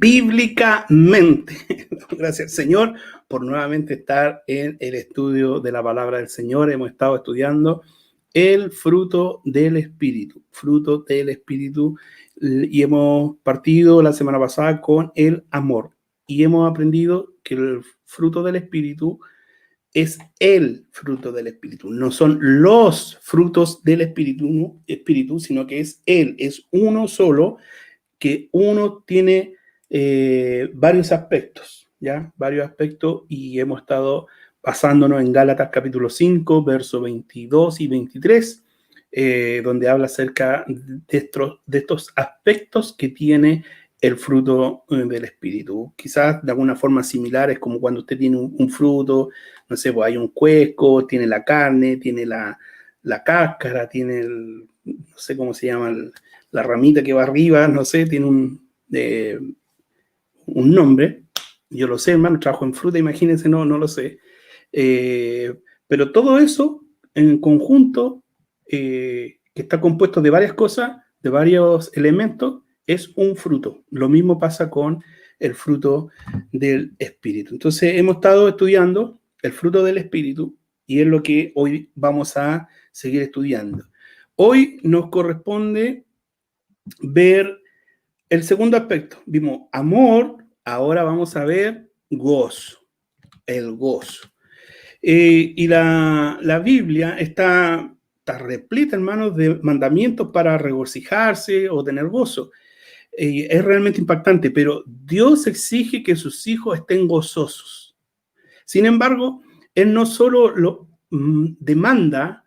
bíblicamente. Gracias, Señor, por nuevamente estar en el estudio de la palabra del Señor. Hemos estado estudiando el fruto del Espíritu, y hemos partido la semana pasada con el amor, y hemos aprendido que el fruto del Espíritu es el fruto del Espíritu, no son los frutos del Espíritu, sino que es él, es uno solo, que uno tiene varios aspectos, ¿ya? Varios aspectos, y hemos estado basándonos en Gálatas capítulo 5, versos 22 y 23, donde habla acerca de estos aspectos que tiene el fruto del Espíritu. Quizás de alguna forma similar es como cuando usted tiene un fruto, no sé, pues hay un cuesco, tiene la carne, tiene la cáscara, tiene no sé cómo se llama, la ramita que va arriba, no sé, tiene un nombre. Yo lo sé, hermano, trabajo en fruta, imagínense, no lo sé. Pero todo eso en conjunto, que está compuesto de varias cosas, de varios elementos, es un fruto. Lo mismo pasa con el fruto del Espíritu. Entonces hemos estado estudiando el fruto del Espíritu y es lo que hoy vamos a seguir estudiando. Hoy nos corresponde ver el segundo aspecto. Vimos amor, ahora vamos a ver gozo, el gozo. Y la Biblia está repleta, hermanos, de mandamientos para regocijarse o tener gozo. Es realmente impactante, pero Dios exige que sus hijos estén gozosos. Sin embargo, Él no solo demanda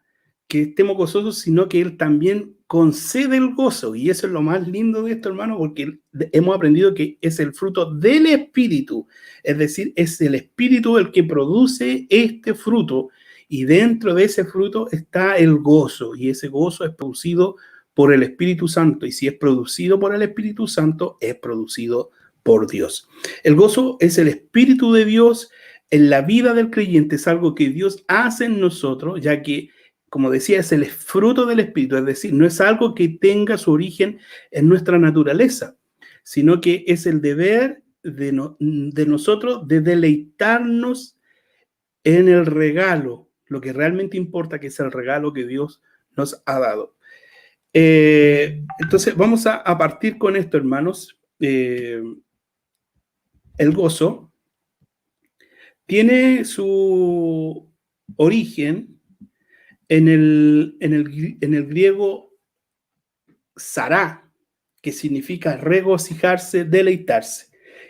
que estemos gozosos, sino que Él también concede el gozo. Y eso es lo más lindo de esto, hermano, porque hemos aprendido que es el fruto del Espíritu. Es decir, es el Espíritu el que produce este fruto. Y dentro de ese fruto está el gozo. Y ese gozo es producido por el Espíritu Santo. Y si es producido por el Espíritu Santo, es producido por Dios. El gozo es el Espíritu de Dios en la vida del creyente. Es algo que Dios hace en nosotros, ya que, como decía, es el fruto del Espíritu. Es decir, no es algo que tenga su origen en nuestra naturaleza, sino que es el deber de nosotros de deleitarnos en el regalo, lo que realmente importa, que es el regalo que Dios nos ha dado. Entonces, vamos a partir con esto, hermanos. El gozo tiene su origen en el griego sará, que significa regocijarse, deleitarse.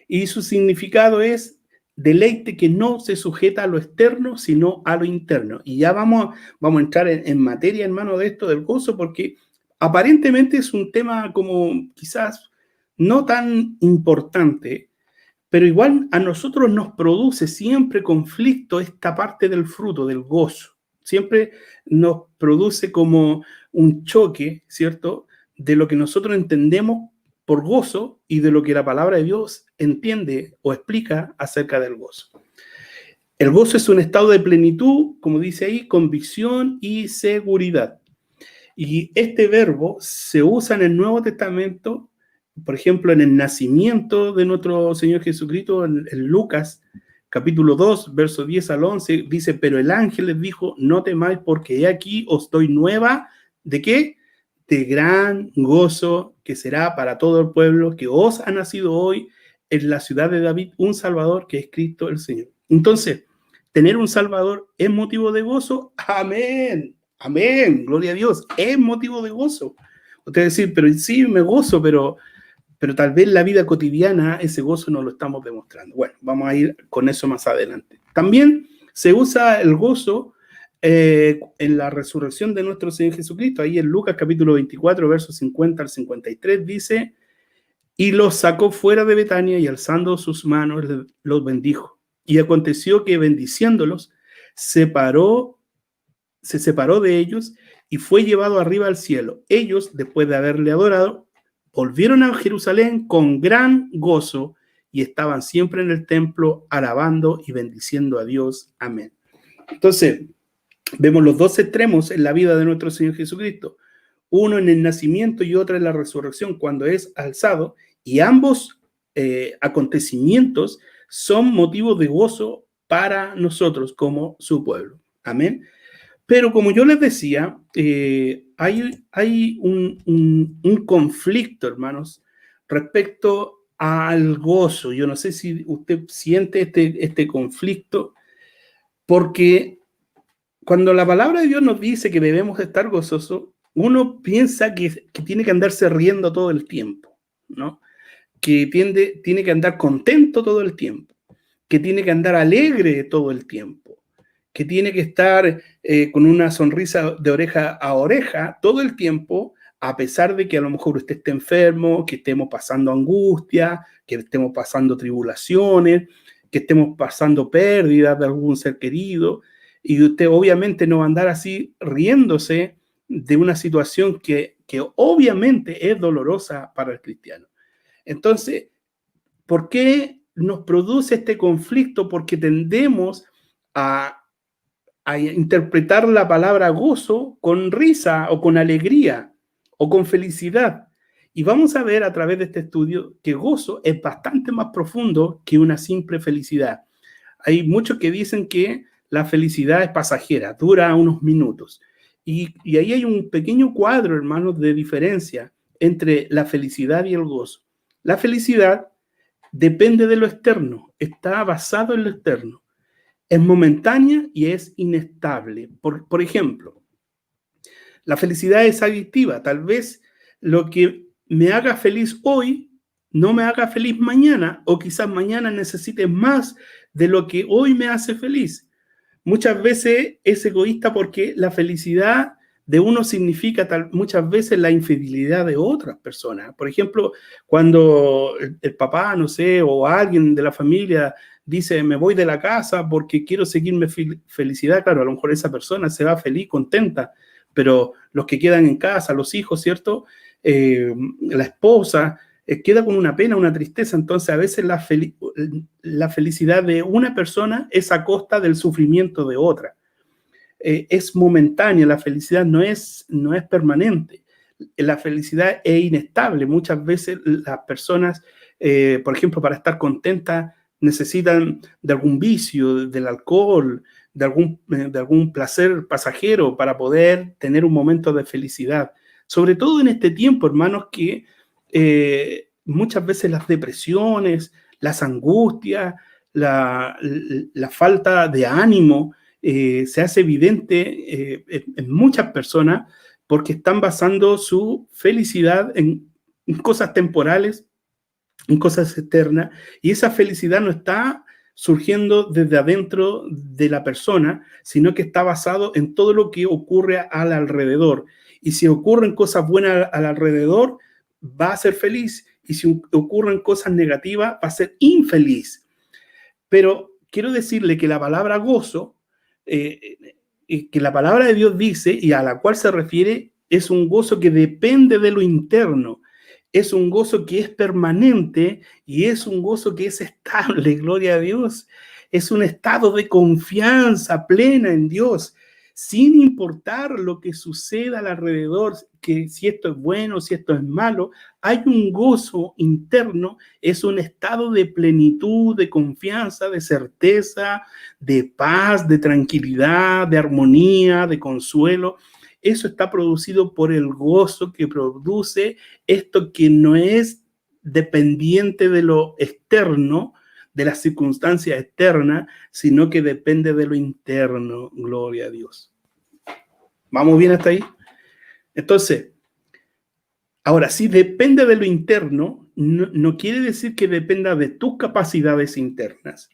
Y su significado es deleite que no se sujeta a lo externo, sino a lo interno. Y ya vamos a entrar en materia, hermano, de esto del gozo, porque aparentemente es un tema como quizás no tan importante, pero igual a nosotros nos produce siempre conflicto esta parte del fruto, del gozo. Siempre nos produce como un choque, ¿cierto?, de lo que nosotros entendemos por gozo y de lo que la palabra de Dios entiende o explica acerca del gozo. El gozo es un estado de plenitud, como dice ahí, convicción y seguridad. Y este verbo se usa en el Nuevo Testamento, por ejemplo, en el nacimiento de nuestro Señor Jesucristo, en Lucas, capítulo 2, versos 10 al 11, dice, pero el ángel les dijo, no temáis porque he aquí os doy nueva, ¿de qué? De gran gozo que será para todo el pueblo, que os ha nacido hoy en la ciudad de David un Salvador, que es Cristo el Señor. Entonces, tener un Salvador es motivo de gozo. Amén. Amén, gloria a Dios, es motivo de gozo. Usted decir, pero sí, me gozo, pero tal vez en la vida cotidiana ese gozo no lo estamos demostrando. Bueno, vamos a ir con eso más adelante. También se usa el gozo en la resurrección de nuestro Señor Jesucristo. Ahí en Lucas capítulo 24, versos 50 al 53 dice, y los sacó fuera de Betania y alzando sus manos los bendijo. Y aconteció que bendiciéndolos se separó de ellos y fue llevado arriba al cielo. Ellos, después de haberle adorado, volvieron a Jerusalén con gran gozo y estaban siempre en el templo alabando y bendiciendo a Dios. Amén. Entonces, vemos los dos extremos en la vida de nuestro Señor Jesucristo. Uno en el nacimiento y otro en la resurrección, cuando es alzado, y ambos acontecimientos son motivos de gozo para nosotros como su pueblo. Amén. Pero como yo les decía, hay un conflicto, hermanos, respecto al gozo. Yo no sé si usted siente este conflicto, porque cuando la palabra de Dios nos dice que debemos estar gozosos, uno piensa que tiene que andarse riendo todo el tiempo, ¿no? Que tiene que andar contento todo el tiempo, que tiene que andar alegre todo el tiempo, que tiene que estar con una sonrisa de oreja a oreja todo el tiempo, a pesar de que a lo mejor usted esté enfermo, que estemos pasando angustia, que estemos pasando tribulaciones, que estemos pasando pérdidas de algún ser querido, y usted obviamente no va a andar así riéndose de una situación que obviamente es dolorosa para el cristiano. Entonces, ¿por qué nos produce este conflicto? Porque tendemos a interpretar la palabra gozo con risa o con alegría o con felicidad. Y vamos a ver a través de este estudio que gozo es bastante más profundo que una simple felicidad. Hay muchos que dicen que la felicidad es pasajera, dura unos minutos. Y ahí hay un pequeño cuadro, hermanos, de diferencia entre la felicidad y el gozo. La felicidad depende de lo externo, está basado en lo externo. Es momentánea y es inestable. Por ejemplo, la felicidad es adictiva. Tal vez lo que me haga feliz hoy no me haga feliz mañana, o quizás mañana necesite más de lo que hoy me hace feliz. Muchas veces es egoísta porque la felicidad de uno significa muchas veces la infidelidad de otras personas. Por ejemplo, cuando el papá, no sé, o alguien de la familia dice, me voy de la casa porque quiero seguirme felicidad, claro, a lo mejor esa persona se va feliz, contenta, pero los que quedan en casa, los hijos, ¿cierto? La esposa, queda con una pena, una tristeza. Entonces a veces la felicidad de una persona es a costa del sufrimiento de otra. Es momentánea, la felicidad no es permanente. La felicidad es inestable. Muchas veces las personas, por ejemplo, para estar contentas, necesitan de algún vicio, del alcohol, de algún placer pasajero para poder tener un momento de felicidad. Sobre todo en este tiempo, hermanos, que muchas veces las depresiones, las angustias, la falta de ánimo se hace evidente en muchas personas porque están basando su felicidad en cosas temporales, en cosas externas, y esa felicidad no está surgiendo desde adentro de la persona, sino que está basado en todo lo que ocurre al alrededor. Y si ocurren cosas buenas al alrededor, va a ser feliz, y si ocurren cosas negativas, va a ser infeliz. Pero quiero decirle que la palabra gozo, que la palabra de Dios dice y a la cual se refiere, es un gozo que depende de lo interno. Es un gozo que es permanente y es un gozo que es estable, gloria a Dios. Es un estado de confianza plena en Dios, sin importar lo que suceda alrededor, que si esto es bueno, si esto es malo, hay un gozo interno, es un estado de plenitud, de confianza, de certeza, de paz, de tranquilidad, de armonía, de consuelo. Eso está producido por el gozo que produce esto que no es dependiente de lo externo, de las circunstancias externas, sino que depende de lo interno. Gloria a Dios. ¿Vamos bien hasta ahí? Entonces, ahora, si depende de lo interno, no quiere decir que dependa de tus capacidades internas,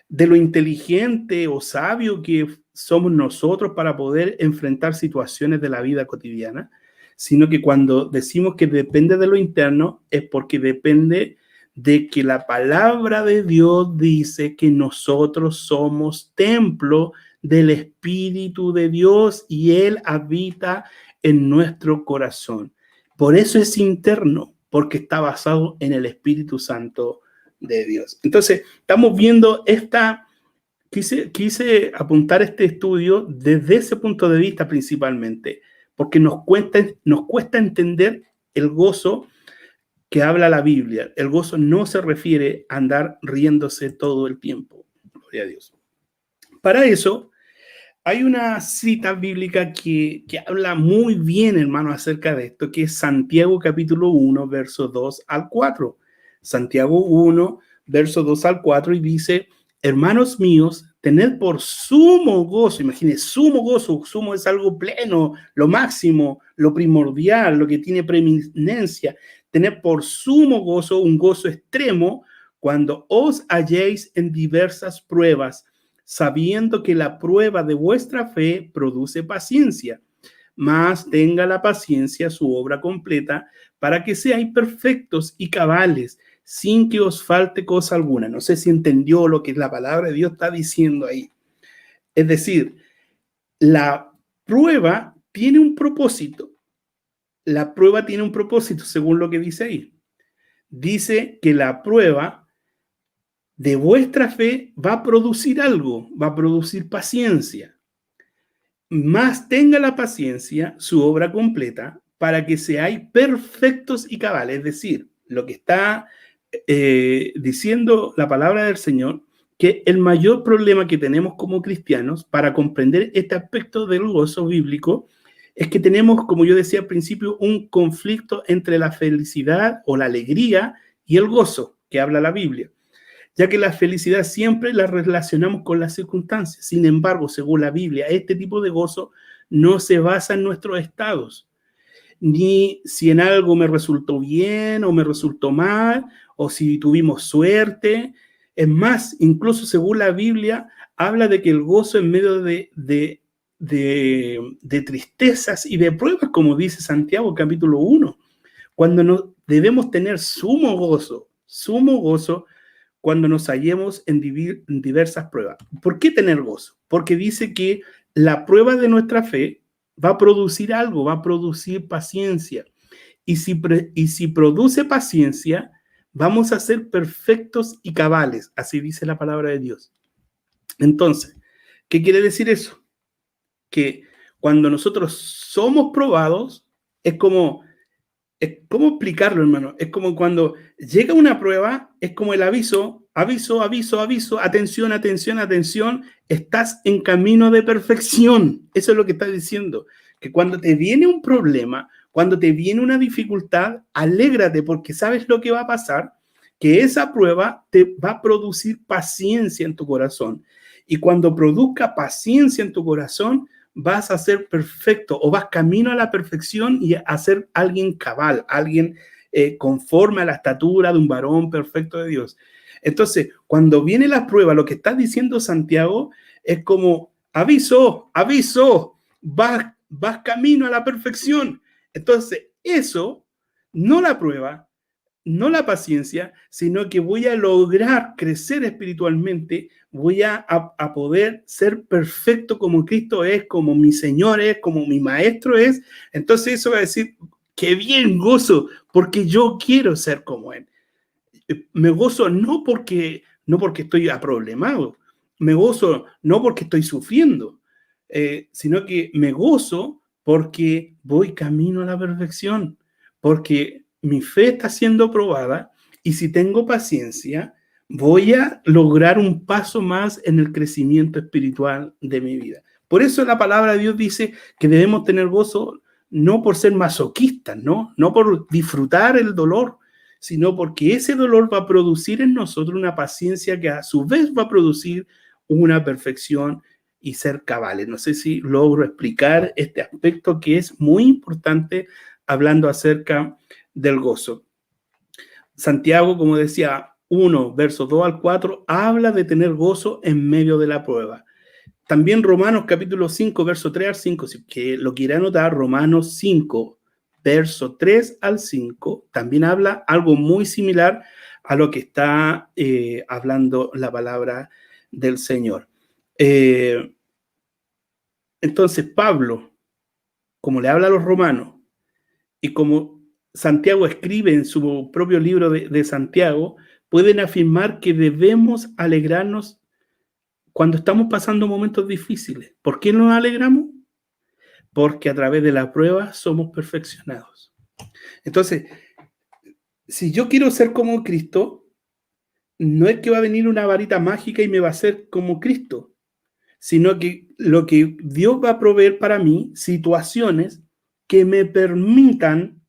de lo inteligente o sabio que somos nosotros para poder enfrentar situaciones de la vida cotidiana, sino que cuando decimos que depende de lo interno es porque depende de que la palabra de Dios dice que nosotros somos templo del Espíritu de Dios y Él habita en nuestro corazón. Por eso es interno, porque está basado en el Espíritu Santo de Dios. Entonces, estamos viendo quise apuntar este estudio desde ese punto de vista principalmente, porque nos cuesta entender el gozo que habla la Biblia. El gozo no se refiere a andar riéndose todo el tiempo. Gloria a Dios. Para eso, hay una cita bíblica que habla muy bien, hermano, acerca de esto, que es Santiago capítulo 1, versos 2 al 4. Santiago 1, versos 2 al 4, y dice: hermanos míos, tened por sumo gozo, imagínense, sumo gozo, sumo es algo pleno, lo máximo, lo primordial, lo que tiene preeminencia. Tened por sumo gozo, un gozo extremo, cuando os halléis en diversas pruebas, sabiendo que la prueba de vuestra fe produce paciencia. Mas tenga la paciencia su obra completa, para que seáis perfectos y cabales, sin que os falte cosa alguna. No sé si entendió lo que la palabra de Dios está diciendo ahí. Es decir, la prueba tiene un propósito. La prueba tiene un propósito, según lo que dice ahí. Dice que la prueba de vuestra fe va a producir algo, va a producir paciencia. Más tenga la paciencia su obra completa, para que seáis perfectos y cabales. Es decir, lo que está diciendo la palabra del Señor, que el mayor problema que tenemos como cristianos para comprender este aspecto del gozo bíblico es que tenemos, como yo decía al principio, un conflicto entre la felicidad o la alegría y el gozo que habla la Biblia, ya que la felicidad siempre la relacionamos con las circunstancias. Sin embargo, según la Biblia, este tipo de gozo no se basa en nuestros estados, ni si en algo me resultó bien o me resultó mal, o si tuvimos suerte. Es más, incluso según la Biblia, habla de que el gozo en medio de tristezas y de pruebas, como dice Santiago capítulo 1, cuando no, debemos tener sumo gozo, cuando nos hallemos en diversas pruebas. ¿Por qué tener gozo? Porque dice que la prueba de nuestra fe va a producir algo, va a producir paciencia. Y si produce paciencia, vamos a ser perfectos y cabales. Así dice la palabra de Dios. Entonces, ¿qué quiere decir eso? Que cuando nosotros somos probados, ¿cómo explicarlo, hermano? Es como cuando llega una prueba, es como el aviso, aviso, aviso, aviso, atención, atención, atención, estás en camino de perfección. Eso es lo que está diciendo, que cuando te viene un problema, cuando te viene una dificultad, alégrate porque sabes lo que va a pasar, que esa prueba te va a producir paciencia en tu corazón. Y cuando produzca paciencia en tu corazón, vas a ser perfecto o vas camino a la perfección y a ser alguien cabal, alguien conforme a la estatura de un varón perfecto de Dios. Entonces, cuando viene la prueba, lo que está diciendo Santiago es como, aviso, aviso, vas camino a la perfección. Entonces, eso, no la prueba, no la paciencia, sino que voy a lograr crecer espiritualmente, voy a poder ser perfecto como Cristo es, como mi Señor es, como mi Maestro es. Entonces eso va a decir, qué bien gozo, porque yo quiero ser como Él. Me gozo no porque estoy aproblemado, me gozo no porque estoy sufriendo, sino que me gozo porque voy camino a la perfección, porque mi fe está siendo probada y si tengo paciencia, voy a lograr un paso más en el crecimiento espiritual de mi vida. Por eso la palabra de Dios dice que debemos tener gozo no por ser masoquistas, no por disfrutar el dolor, sino porque ese dolor va a producir en nosotros una paciencia que a su vez va a producir una perfección y ser cabales. No sé si logro explicar este aspecto que es muy importante hablando acerca del gozo. Santiago, como decía, 1, versos 2 al 4, habla de tener gozo en medio de la prueba. También Romanos capítulo 5, verso 3 al 5, si que lo quiere anotar, Romanos 5, verso 3 al 5, también habla algo muy similar a lo que está hablando la palabra del Señor. Entonces, Pablo, como le habla a los romanos, y como Santiago escribe en su propio libro de Santiago, pueden afirmar que debemos alegrarnos cuando estamos pasando momentos difíciles. ¿Por qué nos alegramos? Porque a través de la prueba somos perfeccionados. Entonces, Si yo quiero ser como Cristo, no es que va a venir una varita mágica y me va a hacer como Cristo, sino que lo que Dios va a proveer para mí, situaciones que me permitan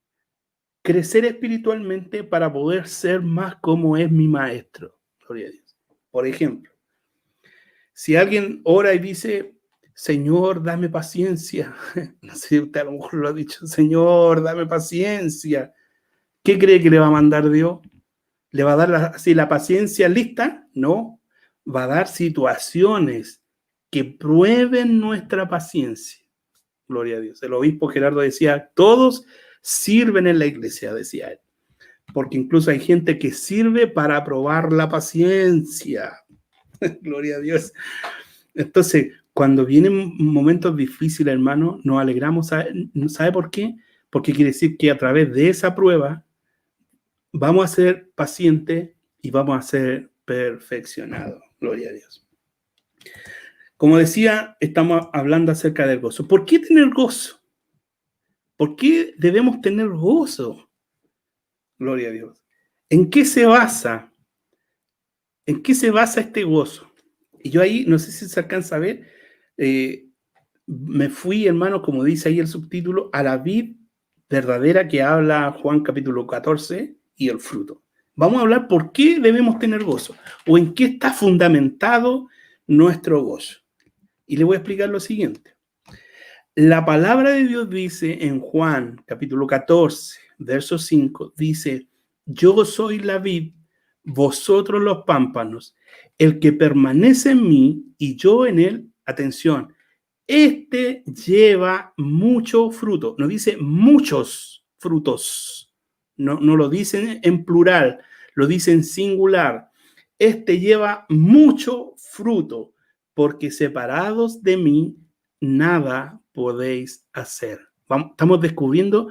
crecer espiritualmente para poder ser más como es mi maestro. Gloria a Dios. Por ejemplo, si alguien ora y dice, Señor, dame paciencia, no sé si usted a lo mejor lo ha dicho, Señor, dame paciencia, ¿qué cree que le va a mandar Dios? ¿Le va a dar así la paciencia lista? No, va a dar situaciones que prueben nuestra paciencia. Gloria a Dios. El obispo Gerardo decía, todos sirven en la iglesia, decía él, porque incluso hay gente que sirve para probar la paciencia. Gloria a Dios. Entonces, cuando vienen momentos difíciles, hermano, nos alegramos. ¿Sabe por qué? Porque quiere decir que a través de esa prueba vamos a ser pacientes y vamos a ser perfeccionados. Gloria a Dios. Como decía, estamos hablando acerca del gozo. ¿Por qué tener gozo? ¿Por qué debemos tener gozo? Gloria a Dios. ¿En qué se basa? ¿En qué se basa este gozo? Y yo ahí, no sé si se alcanza a ver, me fui, hermano, como dice ahí el subtítulo, a la vid verdadera que habla Juan capítulo 14 y el fruto. Vamos a hablar por qué debemos tener gozo o en qué está fundamentado nuestro gozo. Y le voy a explicar lo siguiente. La palabra de Dios dice en Juan capítulo 14, verso 5, dice, yo soy la vid, vosotros los pámpanos, el que permanece en mí y yo en él, atención, este lleva mucho fruto, no dice muchos frutos, no lo dicen en plural, lo dice en singular. Este lleva mucho fruto, porque separados de mí, nada podéis hacer. Estamos descubriendo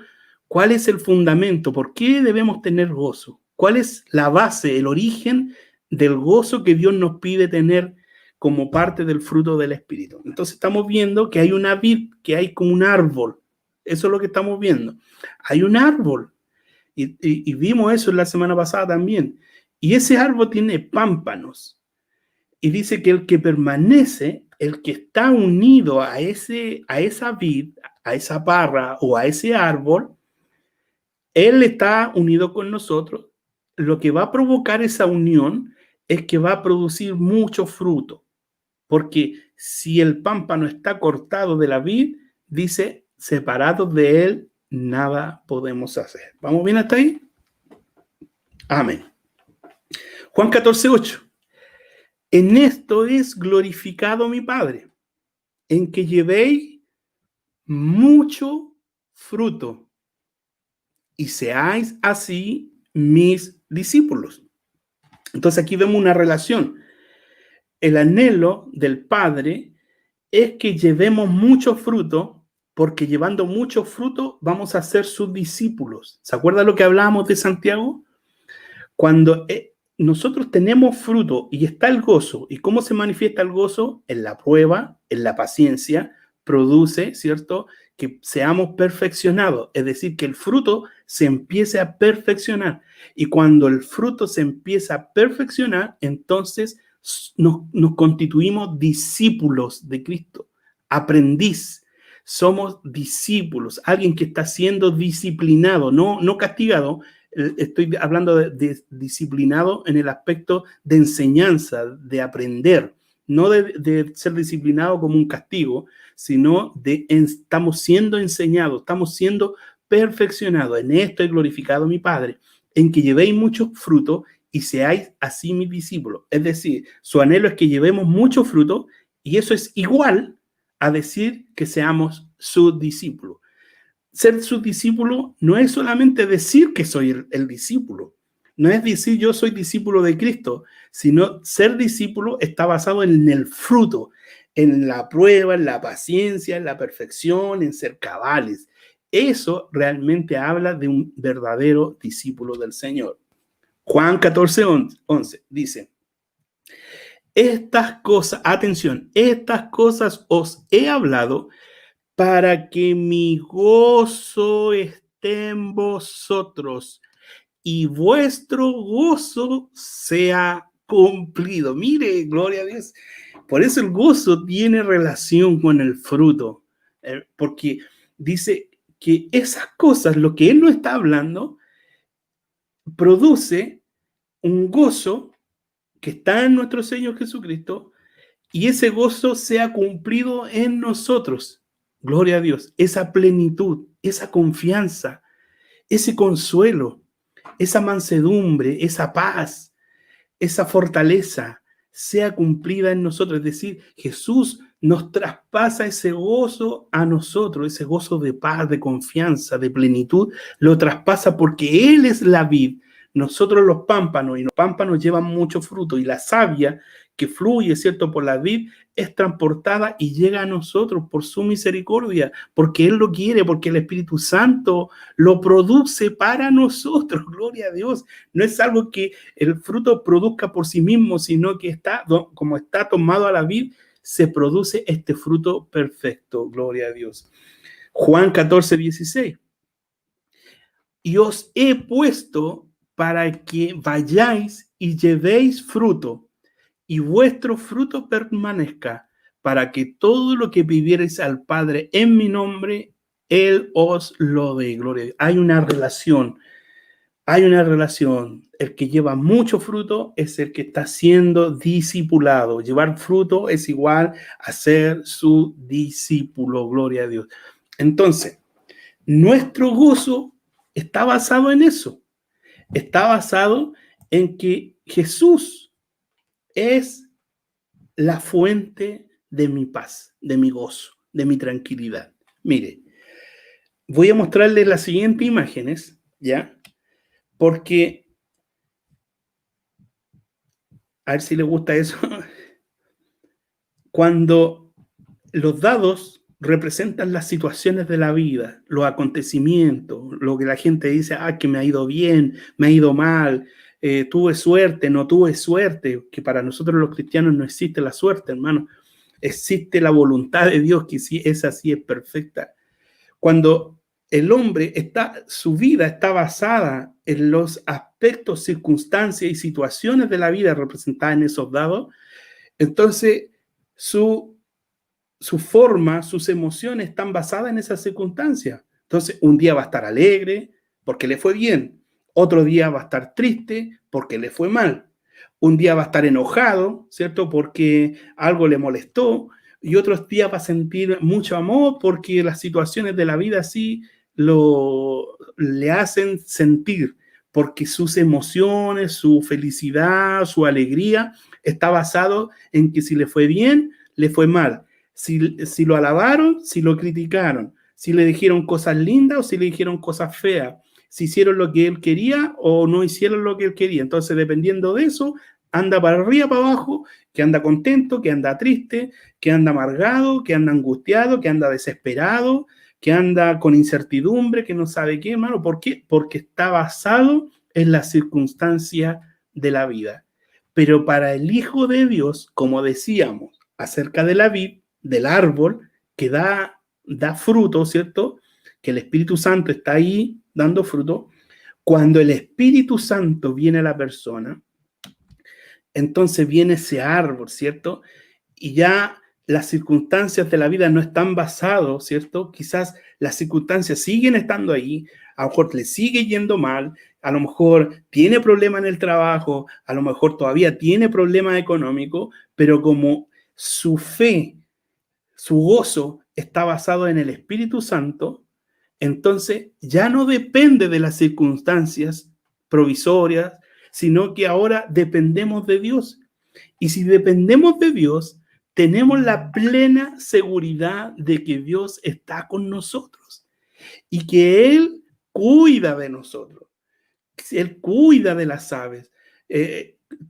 cuál es el fundamento, por qué debemos tener gozo, cuál es la base, el origen del gozo que Dios nos pide tener como parte del fruto del Espíritu. Entonces estamos viendo que hay una vid, que hay como un árbol. Eso es lo que estamos viendo. Hay un árbol. Y vimos eso la semana pasada también. Y ese árbol tiene pámpanos. Y dice que el que permanece, el que está unido a esa vid, a esa parra o a ese árbol, él está unido con nosotros. Lo que va a provocar esa unión es que va a producir mucho fruto. Porque si el pámpano está cortado de la vid, dice, separados de él, nada podemos hacer. ¿Vamos bien hasta ahí? Amén. Juan 14, 8. En esto es glorificado mi Padre, en que llevéis mucho fruto y seáis así mis discípulos. Entonces aquí vemos una relación. El anhelo del Padre es que llevemos mucho fruto, porque llevando mucho fruto vamos a ser sus discípulos. ¿Se acuerda lo que hablábamos de Santiago? Cuando nosotros tenemos fruto y está el gozo, ¿y cómo se manifiesta el gozo? En la prueba, en la paciencia, produce, ¿cierto?, que seamos perfeccionados, es decir, que el fruto se empiece a perfeccionar. Y cuando el fruto se empieza a perfeccionar, entonces nos constituimos discípulos de Cristo, aprendiz. Somos discípulos, alguien que está siendo disciplinado, no castigado. Estoy hablando de disciplinado en el aspecto de enseñanza, de aprender, no de ser disciplinado como un castigo, sino estamos siendo enseñados, estamos siendo perfeccionados. En esto he glorificado a mi Padre, en que llevéis mucho fruto y seáis así mis discípulos. Es decir, su anhelo es que llevemos mucho fruto y eso es igual a decir que seamos sus discípulos. Ser su discípulo no es solamente decir que soy el discípulo, no es decir yo soy discípulo de Cristo, sino ser discípulo está basado en el fruto, en la prueba, en la paciencia, en la perfección, en ser cabales. Eso realmente habla de un verdadero discípulo del Señor. Juan 14, 11 dice, estas cosas, atención, estas cosas os he hablado para que mi gozo esté en vosotros y vuestro gozo sea cumplido. Mire, gloria a Dios. Por eso el gozo tiene relación con el fruto, porque dice que esas cosas, lo que él no está hablando, produce un gozo que está en nuestro Señor Jesucristo, y ese gozo sea cumplido en nosotros. Gloria a Dios. Esa plenitud, esa confianza, ese consuelo, esa mansedumbre, esa paz, esa fortaleza sea cumplida en nosotros. Es decir, Jesús nos traspasa ese gozo a nosotros, ese gozo de paz, de confianza, de plenitud, lo traspasa porque Él es la vid, nosotros los pámpanos, y los pámpanos llevan mucho fruto, y la savia que fluye, ¿cierto?, por la vid, es transportada y llega a nosotros por su misericordia, porque Él lo quiere, porque el Espíritu Santo lo produce para nosotros. Gloria a Dios. No es algo que el fruto produzca por sí mismo, sino que está, como está tomado a la vid, se produce este fruto perfecto. Gloria a Dios. Juan 14:16. Y os he puesto para que vayáis y llevéis fruto, y vuestro fruto permanezca, para que todo lo que pidierais al Padre en mi nombre, Él os lo dé. Gloria. Hay una relación. El que lleva mucho fruto es el que está siendo discipulado. Llevar fruto es igual a ser su discípulo. Gloria a Dios. Entonces, nuestro gozo está basado en eso. Está basado en que Jesús es la fuente de mi paz, de mi gozo, de mi tranquilidad. Mire, voy a mostrarles las siguientes imágenes, ¿ya? Porque, a ver si les gusta eso, cuando los dados representan las situaciones de la vida, los acontecimientos, lo que la gente dice, que me ha ido bien, me ha ido mal, tuve suerte, no tuve suerte, que para nosotros los cristianos no existe la suerte, hermano. Existe la voluntad de Dios, que sí es así, es perfecta. Cuando el hombre su vida está basada en los aspectos, circunstancias y situaciones de la vida representadas en esos dados, entonces su forma, sus emociones están basadas en esas circunstancias. Entonces, un día va a estar alegre porque le fue bien, otro día va a estar triste porque le fue mal, un día va a estar enojado, ¿cierto?, porque algo le molestó, y otros días va a sentir mucho amor porque las situaciones de la vida así le hacen sentir, porque sus emociones, su felicidad, su alegría está basado en que si le fue bien, le fue mal. Si lo alabaron, si lo criticaron, si le dijeron cosas lindas o si le dijeron cosas feas, si hicieron lo que él quería o no hicieron lo que él quería. Entonces, dependiendo de eso, anda para arriba, para abajo, que anda contento, que anda triste, que anda amargado, que anda angustiado, que anda desesperado, que anda con incertidumbre, que no sabe qué, hermano. ¿Por qué? Porque está basado en las circunstancias de la vida. Pero para el Hijo de Dios, como decíamos, acerca de la vid, del árbol que da fruto, ¿cierto?, que el Espíritu Santo está ahí dando fruto. Cuando el Espíritu Santo viene a la persona, entonces viene ese árbol, ¿cierto? Y ya las circunstancias de la vida no están basadas, ¿cierto? Quizás las circunstancias siguen estando ahí, a lo mejor le sigue yendo mal, a lo mejor tiene problema en el trabajo, a lo mejor todavía tiene problemas económicos, pero como su fe, su gozo está basado en el Espíritu Santo, entonces ya no depende de las circunstancias provisorias, sino que ahora dependemos de Dios. Y si dependemos de Dios, tenemos la plena seguridad de que Dios está con nosotros y que Él cuida de nosotros. Él cuida de las aves.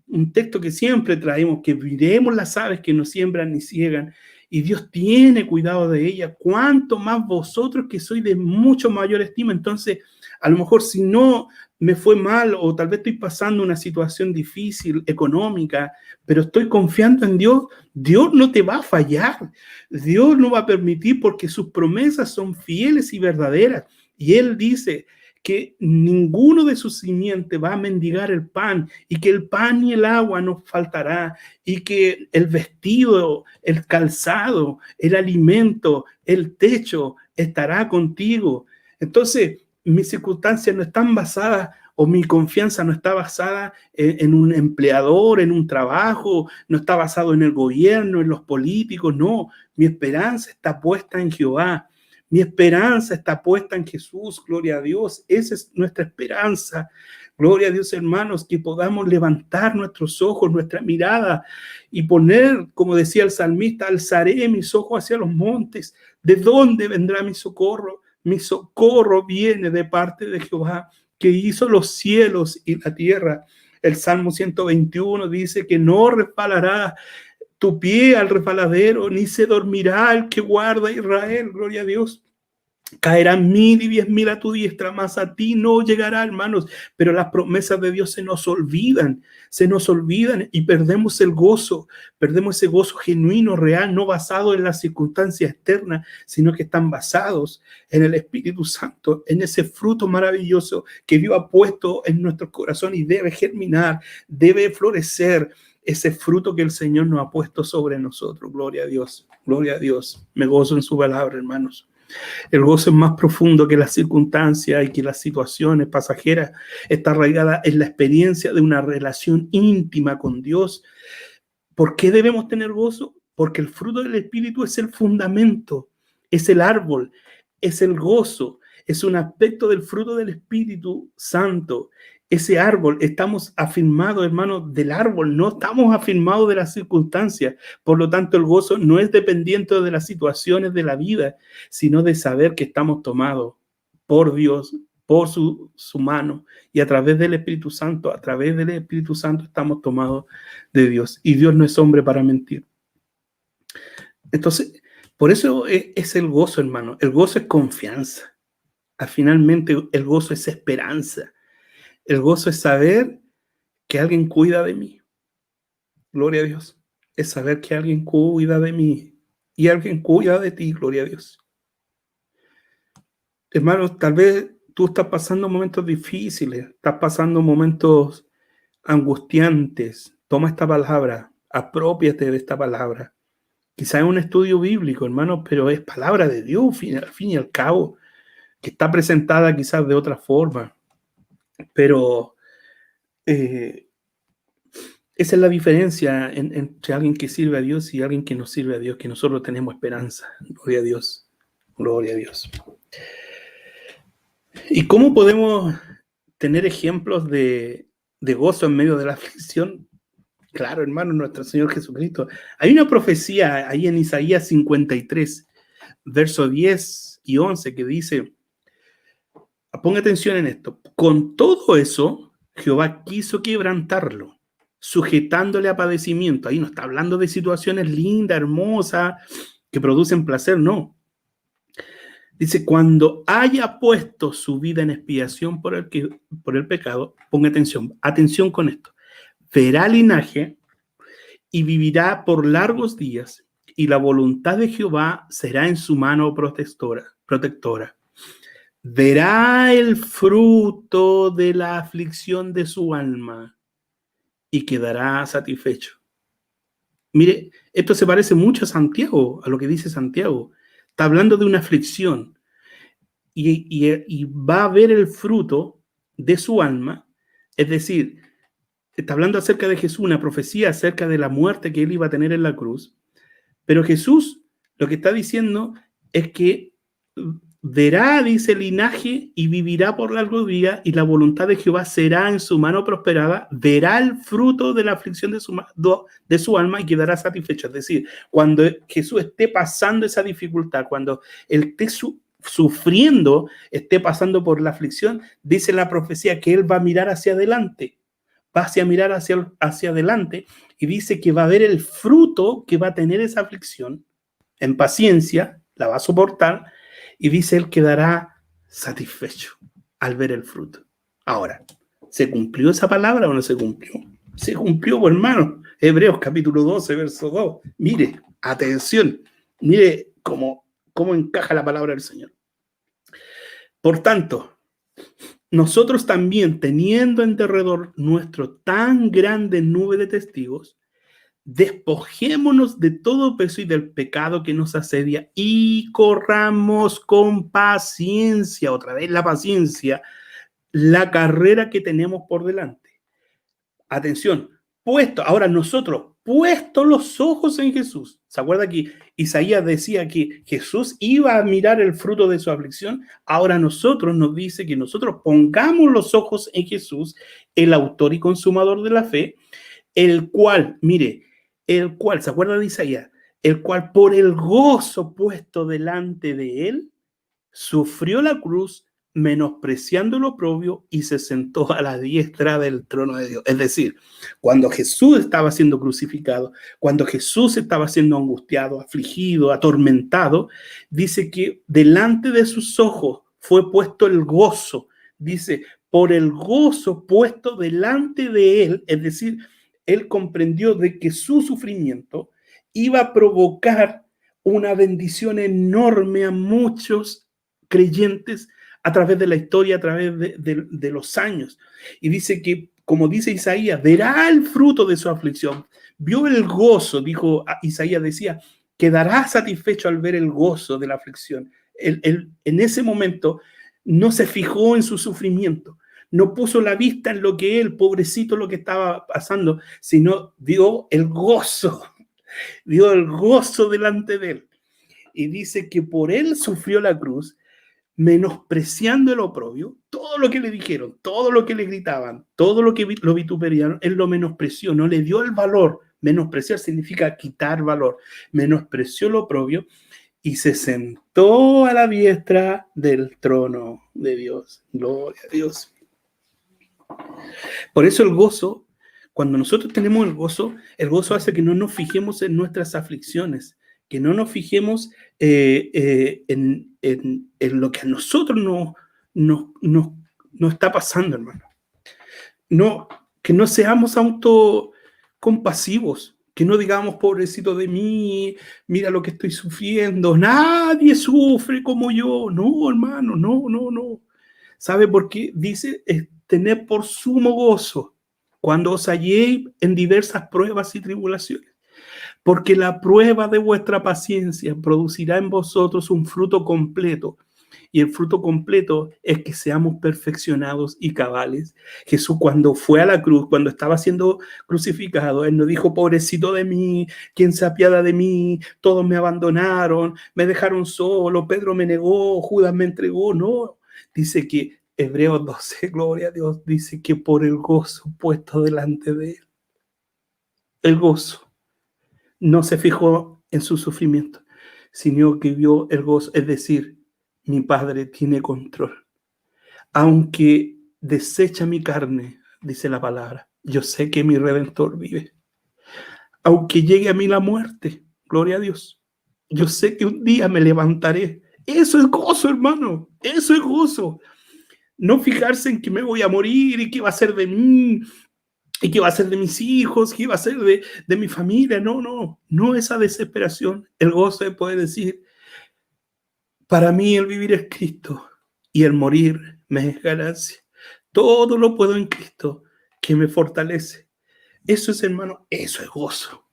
Un texto que siempre traemos, que miremos las aves que no siembran ni ciegan, y Dios tiene cuidado de ellas. Cuánto más vosotros, que sois de mucho mayor estima. Entonces, a lo mejor si no me fue mal, o tal vez estoy pasando una situación difícil, económica, pero estoy confiando en Dios, Dios no te va a fallar. Dios no va a permitir, porque sus promesas son fieles y verdaderas. Y Él dice que ninguno de sus simientes va a mendigar el pan, y que el pan y el agua no faltará, y que el vestido, el calzado, el alimento, el techo estará contigo. Entonces, mis circunstancias no están basadas, o mi confianza no está basada en un empleador, en un trabajo, no está basado en el gobierno, en los políticos, no. Mi esperanza está puesta en Jehová. Mi esperanza está puesta en Jesús, gloria a Dios. Esa es nuestra esperanza. Gloria a Dios, hermanos, que podamos levantar nuestros ojos, nuestra mirada y poner, como decía el salmista, alzaré mis ojos hacia los montes. ¿De dónde vendrá mi socorro? Mi socorro viene de parte de Jehová, que hizo los cielos y la tierra. El Salmo 121 dice que no resbalará tu pie al resbaladero, ni se dormirá el que guarda a Israel. Gloria a Dios. Caerán 1000 y 10,000 a tu diestra, mas a ti no llegará, hermanos. Pero las promesas de Dios se nos olvidan y perdemos el gozo, perdemos ese gozo genuino, real, no basado en las circunstancias externas, sino que están basados en el Espíritu Santo, en ese fruto maravilloso que Dios ha puesto en nuestro corazón y debe germinar, debe florecer. Ese fruto que el Señor nos ha puesto sobre nosotros. Gloria a Dios, gloria a Dios. Me gozo en su palabra, hermanos. El gozo es más profundo que las circunstancias y que las situaciones pasajeras. Está arraigada en la experiencia de una relación íntima con Dios. ¿Por qué debemos tener gozo? Porque el fruto del Espíritu es el fundamento, es el árbol, es el gozo, es un aspecto del fruto del Espíritu Santo. Ese árbol, estamos afirmados, hermanos, del árbol, no estamos afirmados de las circunstancias. Por lo tanto, el gozo no es dependiente de las situaciones de la vida, sino de saber que estamos tomados por Dios, por su mano, y a través del Espíritu Santo, estamos tomados de Dios. Y Dios no es hombre para mentir. Entonces, por eso es el gozo, hermano. El gozo es confianza. Finalmente, el gozo es esperanza. El gozo es saber que alguien cuida de mí. Gloria a Dios. Es saber que alguien cuida de mí y alguien cuida de ti. Gloria a Dios. Hermanos, tal vez tú estás pasando momentos difíciles, estás pasando momentos angustiantes. Toma esta palabra, aprópiate de esta palabra. Quizás es un estudio bíblico, hermanos, pero es palabra de Dios, al fin y al cabo, que está presentada quizás de otra forma. Pero esa es la diferencia entre alguien que sirve a Dios y alguien que no sirve a Dios, que nosotros tenemos esperanza. Gloria a Dios. Gloria a Dios. ¿Y cómo podemos tener ejemplos de gozo en medio de la aflicción? Claro, hermano, nuestro Señor Jesucristo. Hay una profecía ahí en Isaías 53, versos 10 y 11, que dice, ponga atención en esto, con todo eso, Jehová quiso quebrantarlo, sujetándole a padecimiento. Ahí no está hablando de situaciones lindas, hermosas, que producen placer, no. Dice, cuando haya puesto su vida en expiación por el pecado, ponga atención con esto, verá linaje y vivirá por largos días, y la voluntad de Jehová será en su mano protectora. Verá el fruto de la aflicción de su alma y quedará satisfecho. Mire, esto se parece mucho a Santiago, a lo que dice Santiago. Está hablando de una aflicción y va a ver el fruto de su alma, es decir, está hablando acerca de Jesús, una profecía acerca de la muerte que él iba a tener en la cruz. Pero Jesús lo que está diciendo es que verá, dice, linaje y vivirá por largos días, y la voluntad de Jehová será en su mano prosperada, verá el fruto de la aflicción de su alma y quedará satisfecho. Es decir, cuando Jesús esté pasando esa dificultad, cuando él esté sufriendo, esté pasando por la aflicción, dice la profecía que él va a mirar hacia adelante. Va a mirar hacia adelante y dice que va a ver el fruto que va a tener esa aflicción en paciencia, la va a soportar, y dice él quedará satisfecho al ver el fruto. Ahora, ¿se cumplió esa palabra o no se cumplió? Se cumplió, hermano. Hebreos capítulo 12, verso 2. Mire, atención, mire cómo encaja la palabra del Señor. Por tanto, nosotros también, teniendo en derredor nuestro tan grande nube de testigos, despojémonos de todo peso y del pecado que nos asedia y corramos con paciencia, otra vez la paciencia, la carrera que tenemos por delante. Atención, ahora nosotros, puestos los ojos en Jesús. ¿Se acuerda que Isaías decía que Jesús iba a mirar el fruto de su aflicción? Ahora nosotros nos dice que nosotros pongamos los ojos en Jesús, el autor y consumador de la fe, el cual, mire, ¿se acuerda de Isaías? El cual por el gozo puesto delante de él, sufrió la cruz, menospreciando lo oprobio y se sentó a la diestra del trono de Dios. Es decir, cuando Jesús estaba siendo crucificado, cuando Jesús estaba siendo angustiado, afligido, atormentado, dice que delante de sus ojos fue puesto el gozo. Dice, por el gozo puesto delante de él, es decir, él comprendió de que su sufrimiento iba a provocar una bendición enorme a muchos creyentes a través de la historia, a través de los años. Y dice que, como dice Isaías, verá el fruto de su aflicción. Vio el gozo, dijo Isaías, decía, quedará satisfecho al ver el gozo de la aflicción. Él en ese momento no se fijó en su sufrimiento, no puso la vista en lo que él, pobrecito, lo que estaba pasando, sino vio el gozo delante de él. Y dice que por él sufrió la cruz, menospreciando el oprobio, todo lo que le dijeron, todo lo que le gritaban, todo lo que lo vituperaron, él lo menospreció, no le dio el valor. Menospreciar significa quitar valor. Menospreció el oprobio y se sentó a la diestra del trono de Dios. Gloria a Dios. Por eso el gozo, cuando nosotros tenemos el gozo hace que no nos fijemos en nuestras aflicciones, que no nos fijemos en lo que a nosotros no está pasando, hermano. No, que no seamos autocompasivos, que no digamos, pobrecito de mí, mira lo que estoy sufriendo, nadie sufre como yo. No, hermano, no. ¿Sabe por qué? Dice, tener por sumo gozo cuando os halléis en diversas pruebas y tribulaciones, porque la prueba de vuestra paciencia producirá en vosotros un fruto completo, y el fruto completo es que seamos perfeccionados y cabales. Jesús, cuando fue a la cruz, cuando estaba siendo crucificado, él no dijo, pobrecito de mí, ¿quién se apiada de mí? Todos me abandonaron, me dejaron solo, Pedro me negó, Judas me entregó. No, dice que Hebreos 12, gloria a Dios, dice que por el gozo puesto delante de él, el gozo, no se fijó en su sufrimiento, sino que vio el gozo, es decir, mi Padre tiene control. Aunque desecha mi carne, dice la palabra, yo sé que mi Redentor vive. Aunque llegue a mí la muerte, gloria a Dios, yo sé que un día me levantaré. Eso es gozo, hermano, eso es gozo. No fijarse en que me voy a morir y qué va a ser de mí, y qué va a ser de mis hijos, qué va a ser de mi familia. No esa desesperación. El gozo de poder decir, para mí el vivir es Cristo y el morir me es ganancia. Todo lo puedo en Cristo que me fortalece. Eso es, hermano, eso es gozo.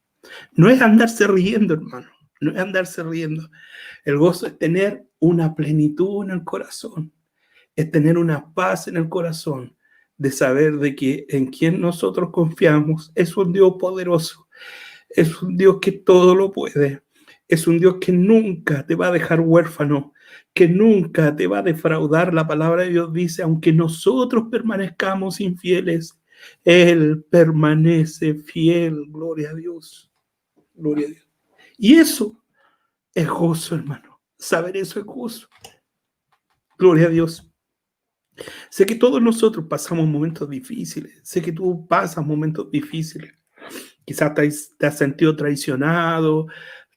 No es andarse riendo, hermano. No es andarse riendo. El gozo es tener una plenitud en el corazón. Es tener una paz en el corazón de saber de que en quien nosotros confiamos es un Dios poderoso. Es un Dios que todo lo puede. Es un Dios que nunca te va a dejar huérfano, que nunca te va a defraudar. La palabra de Dios dice, aunque nosotros permanezcamos infieles, Él permanece fiel. Gloria a Dios. Gloria a Dios. Y eso es gozo, hermano. Saber eso es gozo. Gloria a Dios. Sé que todos nosotros pasamos momentos difíciles. Sé que tú pasas momentos difíciles. Quizás te has sentido traicionado,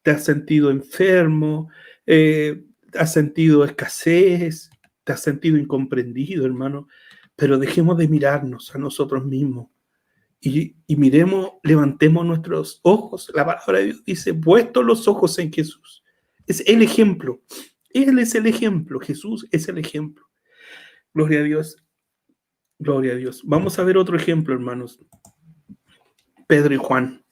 te has sentido enfermo, te has sentido escasez, te has sentido incomprendido, hermano. Pero dejemos de mirarnos a nosotros mismos y miremos, levantemos nuestros ojos. La palabra de Dios dice, puestos los ojos en Jesús. Es el ejemplo. Él es el ejemplo. Jesús es el ejemplo. Gloria a Dios. Gloria a Dios. Vamos a ver otro ejemplo, hermanos. Pedro y Juan.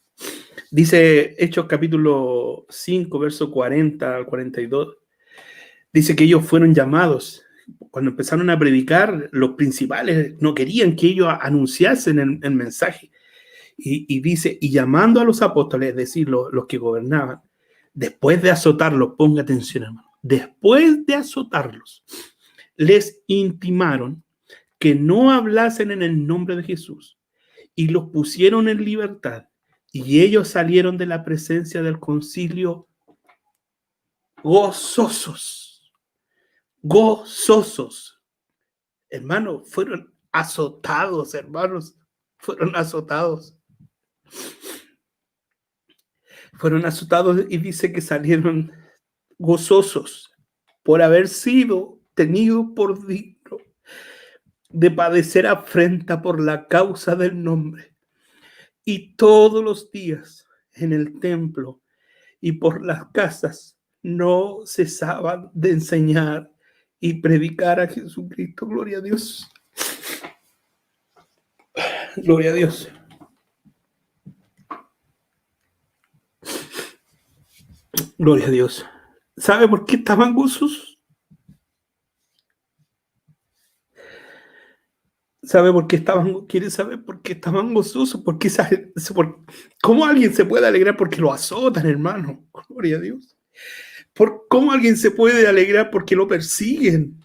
Dice Hechos capítulo 5, verso 40 al 42. Dice que ellos fueron llamados. Cuando empezaron a predicar, los principales no querían que ellos anunciasen el mensaje. Y dice, y llamando a los apóstoles, es decir, los que gobernaban, después de azotarlos, ponga atención, hermano, después de azotarlos, les intimaron que no hablasen en el nombre de Jesús y los pusieron en libertad. Y ellos salieron de la presencia del concilio gozosos, gozosos. Hermanos, fueron azotados, hermanos, fueron azotados. Fueron azotados y dice que salieron gozosos por haber sido tenidos por digno de padecer afrenta por la causa del nombre. Y todos los días en el templo y por las casas no cesaban de enseñar y predicar a Jesucristo. Gloria a Dios. Gloria a Dios. Gloria a Dios. ¿Sabe por qué estaban gozosos? ¿Sabe por qué estaban? ¿Quiere saber por qué estaban gozosos? ¿Cómo alguien se puede alegrar porque lo azotan, hermano? Gloria a Dios. ¿Cómo alguien se puede alegrar porque lo persiguen?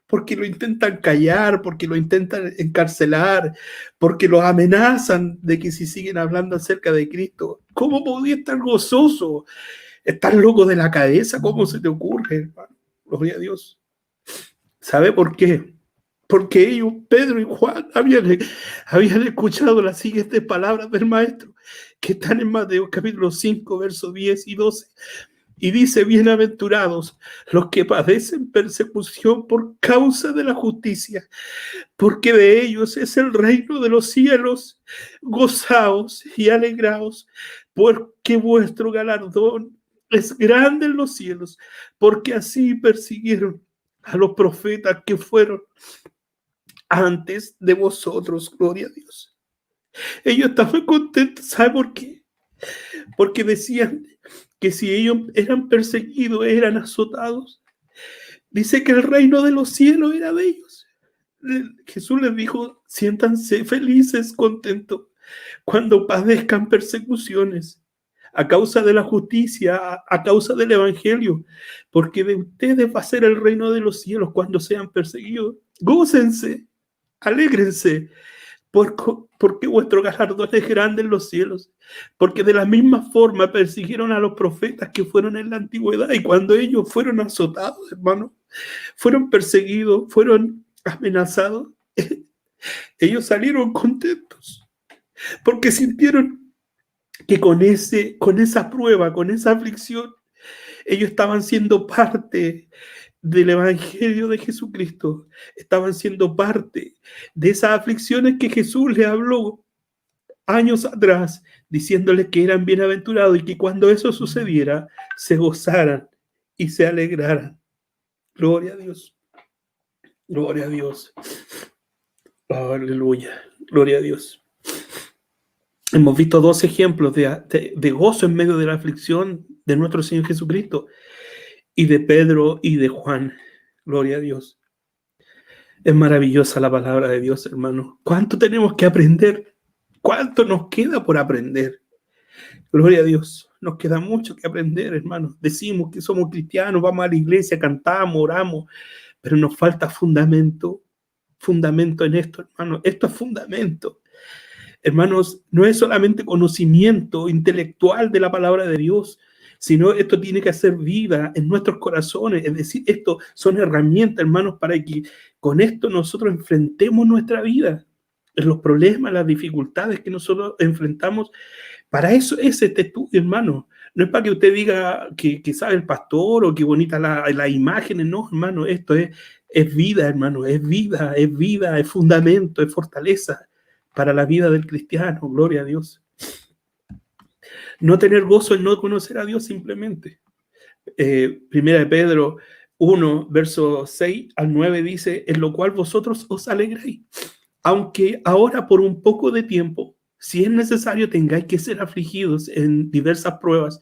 Porque lo intentan callar, porque lo intentan encarcelar, porque los amenazan de que si siguen hablando acerca de Cristo. ¿Cómo podía estar gozoso? ¿Estás loco de la cabeza? ¿Cómo se te ocurre, hermano? Gloria a Dios. ¿Sabe por qué? Porque ellos, Pedro y Juan, habían escuchado las siguientes palabras del Maestro, que están en Mateo capítulo 5, versos 10 y 12. Y dice, bienaventurados los que padecen persecución por causa de la justicia, porque de ellos es el reino de los cielos. Gozaos y alegraos, porque vuestro galardón es grande en los cielos, porque así persiguieron a los profetas que fueron antes de vosotros. Gloria a Dios. Ellos estaban contentos. ¿Sabe por qué? Porque decían que si ellos eran perseguidos, eran azotados, dice que el reino de los cielos era de ellos. Jesús les dijo, siéntanse felices, contentos, cuando padezcan persecuciones a causa de la justicia, a causa del evangelio, porque de ustedes va a ser el reino de los cielos cuando sean perseguidos. Gócense, alégrense, porque vuestro galardón es grande en los cielos, porque de la misma forma persiguieron a los profetas que fueron en la antigüedad, y cuando ellos fueron azotados, hermano, fueron perseguidos, fueron amenazados, ellos salieron contentos, porque sintieron que con esa prueba, con esa aflicción, ellos estaban siendo parte del evangelio de Jesucristo, estaban siendo parte de esas aflicciones que Jesús les habló años atrás, diciéndoles que eran bienaventurados y que cuando eso sucediera, se gozaran y se alegraran. Gloria a Dios. Gloria a Dios. Aleluya. Gloria a Dios. Hemos visto dos ejemplos de gozo en medio de la aflicción de nuestro Señor Jesucristo, y de Pedro y de Juan. Gloria a Dios. Es maravillosa la palabra de Dios, hermano. ¿Cuánto tenemos que aprender? ¿Cuánto nos queda por aprender? Gloria a Dios. Nos queda mucho que aprender, hermano. Decimos que somos cristianos, vamos a la iglesia, cantamos, oramos, pero nos falta fundamento. Fundamento en esto, hermano. Esto es fundamento. Hermanos, no es solamente conocimiento intelectual de la palabra de Dios, sino esto tiene que hacer vida en nuestros corazones. Es decir, esto son herramientas, hermanos, para que con esto nosotros enfrentemos nuestra vida, los problemas, las dificultades que nosotros enfrentamos. Para eso es este estudio, hermano. No es para que usted diga que sabe el pastor o qué bonita las imágenes. No, hermano, esto es vida, hermano. Es vida, es fundamento, es fortaleza para la vida del cristiano. Gloria a Dios. No tener gozo es no conocer a Dios simplemente. Primera de Pedro 1, verso 6 al 9 dice, en lo cual vosotros os alegréis, aunque ahora por un poco de tiempo, si es necesario, tengáis que ser afligidos en diversas pruebas,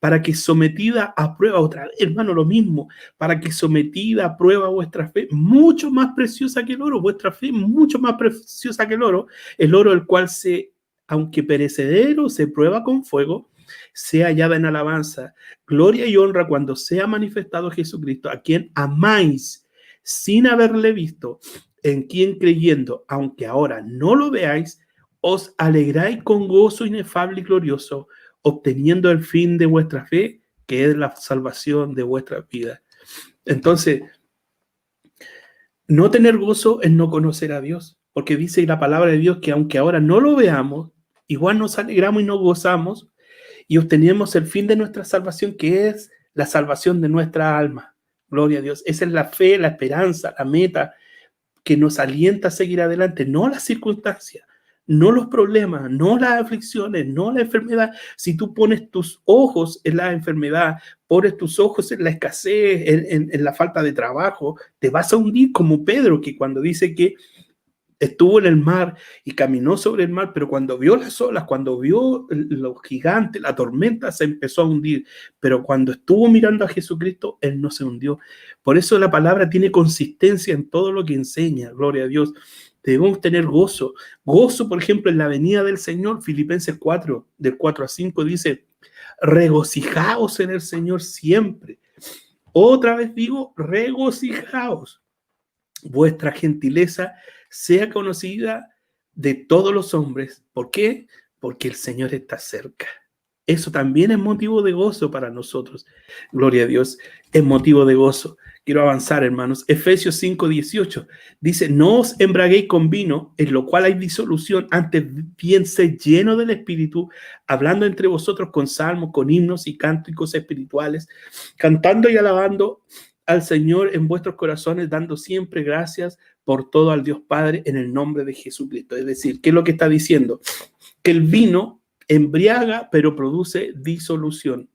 para que sometida a prueba, otra vez, hermano, lo mismo, para que sometida a prueba vuestra fe, mucho más preciosa que el oro, vuestra fe mucho más preciosa que el oro el cual aunque perecedero, se prueba con fuego, sea hallada en alabanza, gloria y honra cuando sea manifestado Jesucristo, a quien amáis sin haberle visto, en quien creyendo, aunque ahora no lo veáis, os alegráis con gozo inefable y glorioso, obteniendo el fin de vuestra fe, que es la salvación de vuestra vida. Entonces, no tener gozo es no conocer a Dios, porque dice la palabra de Dios que aunque ahora no lo veamos, igual nos alegramos y nos gozamos y obtenemos el fin de nuestra salvación, que es la salvación de nuestra alma. Gloria a Dios. Esa es la fe, la esperanza, la meta que nos alienta a seguir adelante, no las circunstancias, no los problemas, no las aflicciones, no la enfermedad. Si tú pones tus ojos en la enfermedad, pones tus ojos en la escasez, en la falta de trabajo, te vas a hundir como Pedro, que cuando dice que estuvo en el mar y caminó sobre el mar, pero cuando vio las olas, cuando vio los gigantes, la tormenta, se empezó a hundir. Pero cuando estuvo mirando a Jesucristo, él no se hundió. Por eso la palabra tiene consistencia en todo lo que enseña, gloria a Dios. Debemos tener gozo. Gozo, por ejemplo, en la venida del Señor. Filipenses 4, del 4 a 5 dice, regocijaos en el Señor siempre. Otra vez digo, regocijaos. Vuestra gentileza sea conocida de todos los hombres. ¿Por qué? Porque el Señor está cerca. Eso también es motivo de gozo para nosotros. Gloria a Dios, es motivo de gozo. Quiero avanzar, hermanos. Efesios 5:18 dice, no os embraguéis con vino, en lo cual hay disolución, antes bien sed lleno del Espíritu, hablando entre vosotros con salmos, con himnos y cánticos espirituales, cantando y alabando al Señor en vuestros corazones, dando siempre gracias por todo al Dios Padre en el nombre de Jesucristo. Es decir, ¿qué es lo que está diciendo? Que el vino embriaga, pero produce disolución.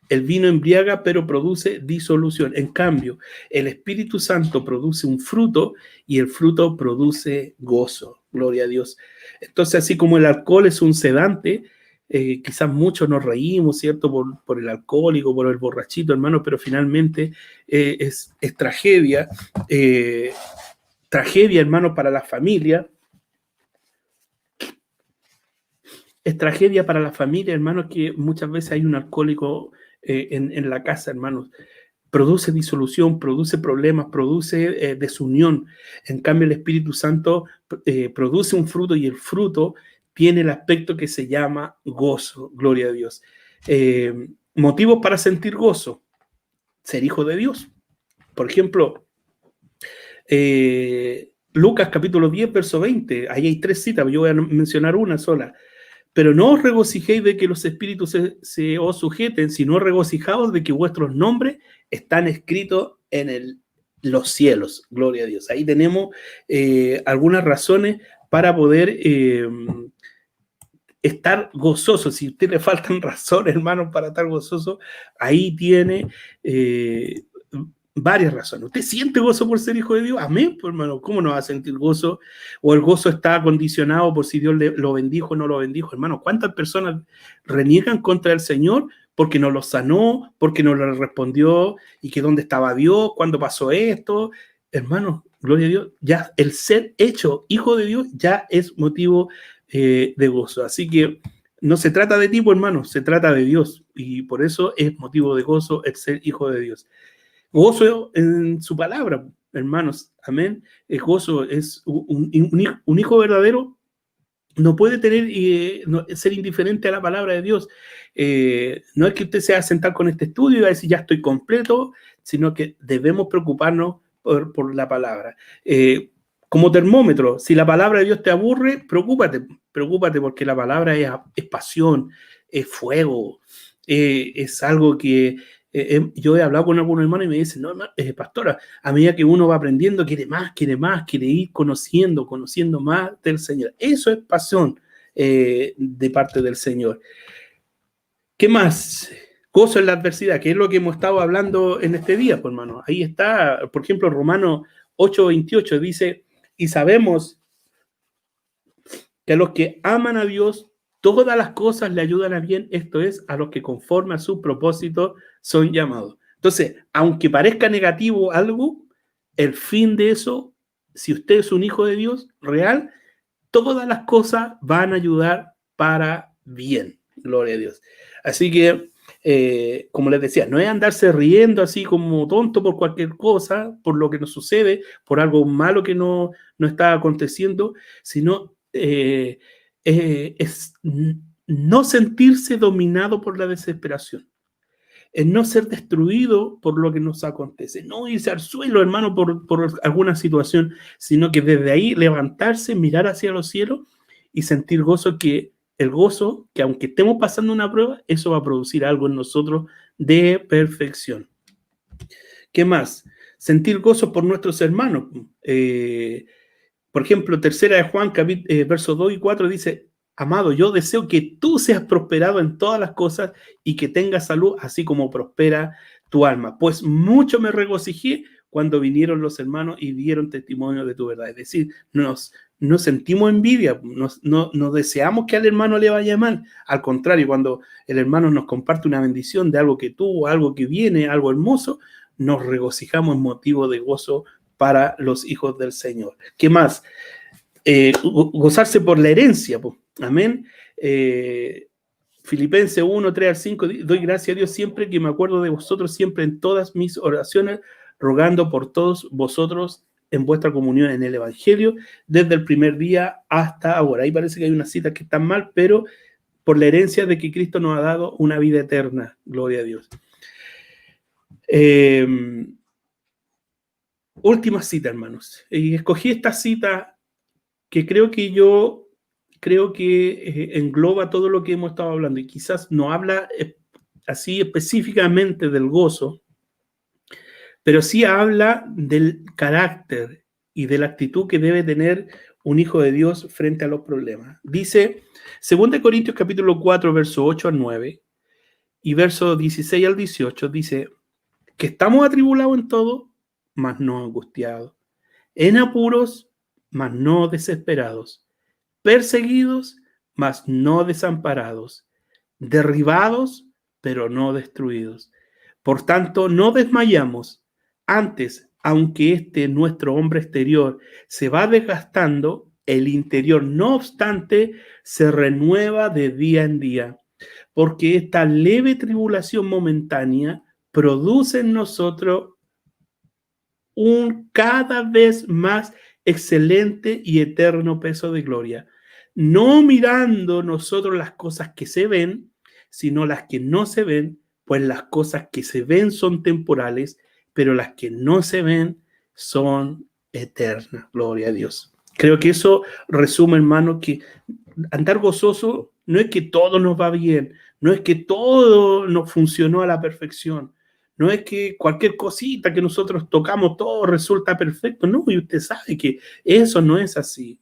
El vino embriaga, pero produce disolución. En cambio, el Espíritu Santo produce un fruto y el fruto produce gozo. Gloria a Dios. Entonces, así como el alcohol es un sedante, quizás muchos nos reímos, ¿cierto? Por el alcohólico, por el borrachito, hermano, pero finalmente es tragedia. Tragedia, hermano, para la familia. Es tragedia para la familia, hermano, que muchas veces hay un alcohólico en la casa, hermanos. Produce disolución, produce problemas, produce desunión. En cambio, el Espíritu Santo produce un fruto y el fruto tiene el aspecto que se llama gozo. Gloria a Dios. Motivos para sentir gozo. Ser hijo de Dios. Por ejemplo, Lucas capítulo 10, verso 20. Ahí hay 3 citas, yo voy a mencionar una sola. Pero no os regocijéis de que los espíritus se os sujeten, sino regocijaos de que vuestros nombres están escritos en los cielos. Gloria a Dios. Ahí tenemos algunas razones para poder estar gozoso. Si a usted le faltan razones, hermano, para estar gozoso, ahí tiene varias razones. ¿Usted siente gozo por ser hijo de Dios? Amén, pues, hermano. ¿Cómo no va a sentir gozo? O el gozo está condicionado por si Dios lo bendijo o no lo bendijo. Hermano, ¿cuántas personas reniegan contra el Señor porque no lo sanó, porque no le respondió y que dónde estaba Dios, cuándo pasó esto? Hermano, gloria a Dios, ya el ser hecho hijo de Dios ya es motivo de gozo. Así que no se trata de ti, pues, hermano, se trata de Dios. Y por eso es motivo de gozo el ser hijo de Dios. Gozo en su palabra, hermanos, amén. El gozo es un hijo verdadero, no puede ser indiferente a la palabra de Dios. No es que usted se va a sentar con este estudio y va a decir ya estoy completo, sino que debemos preocuparnos por la palabra. Como termómetro, si la palabra de Dios te aburre, preocúpate porque la palabra es pasión, es fuego, es algo que yo he hablado con algunos hermanos y me dicen, no, hermano, pastora, a medida que uno va aprendiendo, quiere más, quiere ir conociendo más del Señor. Eso es pasión de parte del Señor. ¿Qué más? Gozo en la adversidad, que es lo que hemos estado hablando en este día, pues, hermano. Ahí está, por ejemplo, Romanos 8:28 dice, Y sabemos que a los que aman a Dios, todas las cosas le ayudan a bien, esto es, a los que conforme a su propósito son llamados. Entonces, aunque parezca negativo algo, el fin de eso, si usted es un hijo de Dios real, todas las cosas van a ayudar para bien. Gloria a Dios. Así que, como les decía, no es andarse riendo así como tonto por cualquier cosa, por lo que nos sucede, por algo malo que no está aconteciendo, sino es no sentirse dominado por la desesperación, es no ser destruido por lo que nos acontece, no irse al suelo, hermano, por alguna situación, sino que desde ahí levantarse, mirar hacia los cielos y sentir gozo, que el gozo, que aunque estemos pasando una prueba, eso va a producir algo en nosotros de perfección. ¿Qué más? Sentir gozo por nuestros hermanos. Por ejemplo, tercera de Juan, versos 2 y 4 dice: amado, yo deseo que tú seas prosperado en todas las cosas y que tengas salud, así como prospera tu alma. Pues mucho me regocijé cuando vinieron los hermanos y dieron testimonio de tu verdad. Es decir, nos sentimos envidia, no deseamos que al hermano le vaya mal. Al contrario, cuando el hermano nos comparte una bendición de algo que tuvo, algo que viene, algo hermoso, nos regocijamos en motivo de gozo para los hijos del Señor. ¿Qué más? Gozarse por la herencia, pues. Amén. Filipenses 1, 3 al 5, doy gracias a Dios siempre que me acuerdo de vosotros, siempre en todas mis oraciones, rogando por todos vosotros en vuestra comunión en el Evangelio, desde el primer día hasta ahora. Ahí parece que hay unas citas que están mal, pero por la herencia de que Cristo nos ha dado una vida eterna. Gloria a Dios. Última cita, hermanos. Y escogí esta cita que creo que engloba todo lo que hemos estado hablando, y quizás no habla así específicamente del gozo, pero sí habla del carácter y de la actitud que debe tener un hijo de Dios frente a los problemas. Dice 2 Corintios capítulo 4, verso 8 al 9 y verso 16 al 18, dice que estamos atribulados en todo, mas no angustiados, en apuros, mas no desesperados, perseguidos, mas no desamparados, derribados, pero no destruidos. Por tanto, no desmayamos. Antes, aunque nuestro hombre exterior se va desgastando, el interior, no obstante, se renueva de día en día, porque esta leve tribulación momentánea produce en nosotros un cada vez más excelente y eterno peso de gloria, no mirando nosotros las cosas que se ven, sino las que no se ven, pues las cosas que se ven son temporales, pero las que no se ven son eternas. Gloria a Dios. Creo que eso resume, hermano, que andar gozoso no es que todo nos va bien, no es que todo nos funcionó a la perfección, no es que cualquier cosita que nosotros tocamos todo resulta perfecto, no, y usted sabe que eso no es así.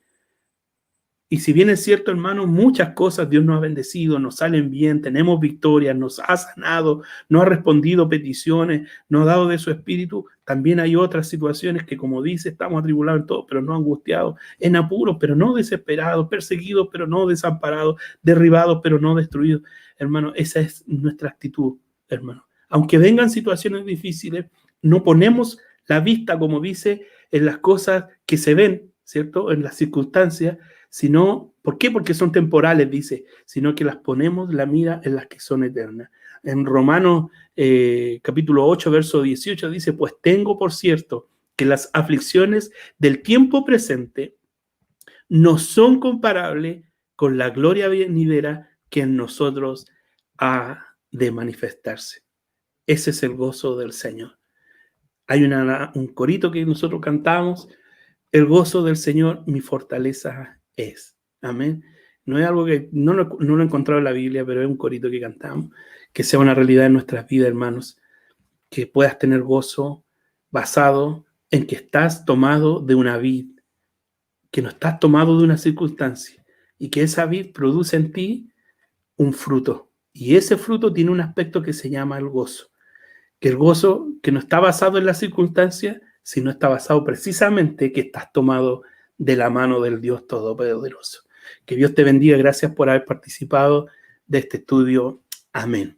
Y si bien es cierto, hermano, muchas cosas Dios nos ha bendecido, nos salen bien, tenemos victorias, nos ha sanado, nos ha respondido peticiones, nos ha dado de su espíritu, también hay otras situaciones que, como dice, estamos atribulados en todo, pero no angustiados, en apuros, pero no desesperados, perseguidos, pero no desamparados, derribados, pero no destruidos. Hermano, esa es nuestra actitud, hermano. Aunque vengan situaciones difíciles, no ponemos la vista, como dice, en las cosas que se ven, ¿cierto? En las circunstancias, sino, ¿por qué? Porque son temporales, dice, sino que las ponemos la mira en las que son eternas. En Romanos capítulo 8, verso 18 dice: pues tengo por cierto que las aflicciones del tiempo presente no son comparables con la gloria venidera que en nosotros ha de manifestarse. Ese es el gozo del Señor. Hay un corito que nosotros cantamos: el gozo del Señor mi fortaleza es. Amén. No es algo que no lo he encontrado en la Biblia, pero es un corito que cantamos, que sea una realidad en nuestras vidas, hermanos, que puedas tener gozo basado en que estás tomado de una vid, que no estás tomado de una circunstancia, y que esa vid produce en ti un fruto, y ese fruto tiene un aspecto que se llama el gozo, que el gozo que no está basado en la circunstancia, sino está basado precisamente que estás tomado de la mano del Dios Todopoderoso. Que Dios te bendiga. Gracias por haber participado de este estudio. Amén.